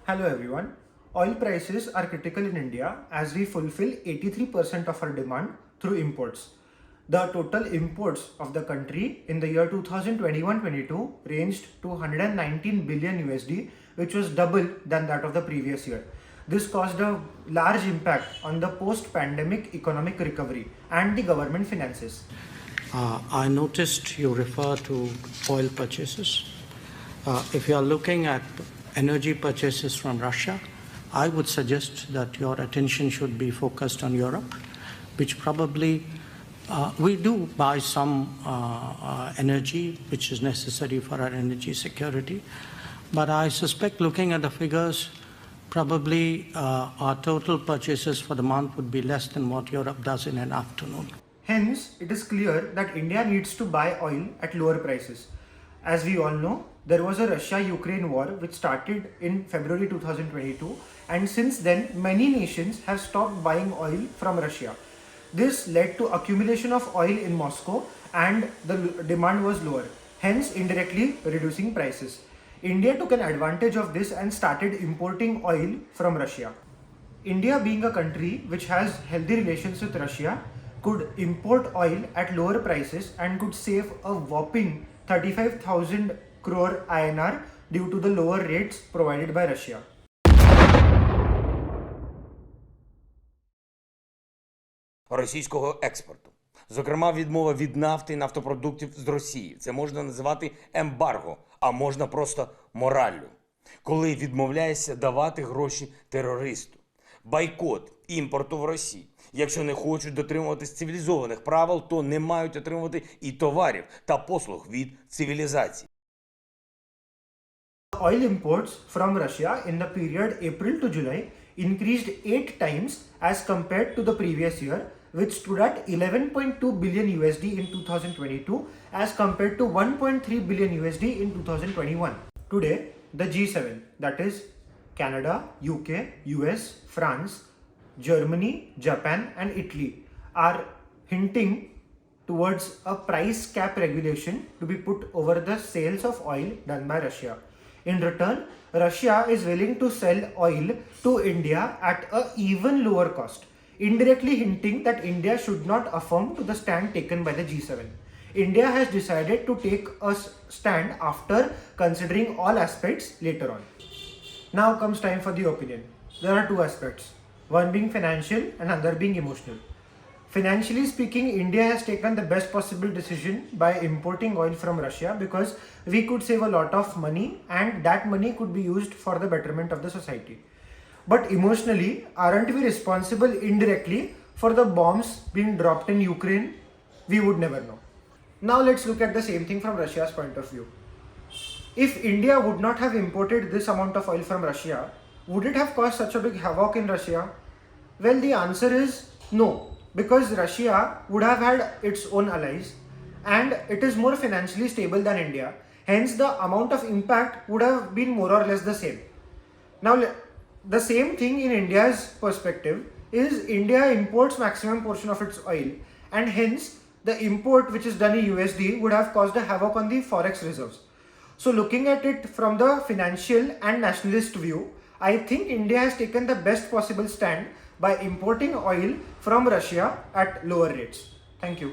Hello everyone. Oil prices are critical in India as we fulfill 83% of our demand through imports. The total imports of the country in the year 2021-22 ranged to 119 billion USD, which was double than that of the previous year. This caused a large impact on the post-pandemic economic recovery and the government finances. I noticed you refer to oil purchases. If you are looking at energy purchases from Russia, I would suggest that your attention should be focused on Europe, which probably we do buy some energy which is necessary for our energy security. But I suspect, looking at the figures, probably our total purchases for the month would be less than what Europe does in an afternoon. Hence, it is clear that India needs to buy oil at lower prices. As we all know, there was a Russia-Ukraine war which started in February 2022, and since then many nations have stopped buying oil from Russia. This led to accumulation of oil in Moscow and the demand was lower, hence indirectly reducing prices. India took an advantage of this and started importing oil from Russia. India, being a country which has healthy relations with Russia, could import oil at lower prices and could save a whopping 35,000 crore INR due to the lower rates provided by Russia. Російського експорту. Зокрема, відмова від нафти і нафтопродуктів з Росії. Це можна називати ембарго, а можна просто мораллю. Коли відмовляєшся давати гроші терористу. Бойкот імпорту в Росії. Якщо не хочуть дотримуватись цивілізованих правил, то не мають отримувати і товарів та послуг від цивілізації. Oil imports from Russia in the period April to July increased 8 times as compared to the previous year, which stood at 11.2 billion USD in 2022 as compared to 1.3 billion USD in 2021. Today, the G7, that is Canada, UK, US, France, Germany, Japan and Italy, are hinting towards a price cap regulation to be put over the sales of oil done by Russia. In return, Russia is willing to sell oil to India at an even lower cost, indirectly hinting that India should not affirm to the stand taken by the G7. India has decided to take a stand after considering all aspects later on. Now comes time for the opinion. There are two aspects, one being financial and another being emotional. Financially speaking, India has taken the best possible decision by importing oil from Russia because we could save a lot of money and that money could be used for the betterment of the society. But emotionally, aren't we responsible indirectly for the bombs being dropped in Ukraine? We would never know. Now let's look at the same thing from Russia's point of view. If India would not have imported this amount of oil from Russia, would it have caused such a big havoc in Russia? Well, the answer is no, because Russia would have had its own allies and it is more financially stable than India. Hence, the amount of impact would have been more or less the same. Now, the same thing in India's perspective is India imports maximum portion of its oil and hence the import which is done in USD would have caused a havoc on the forex reserves. So looking at it from the financial and nationalist view, I think India has taken the best possible stand by importing oil from Russia at lower rates. Thank you.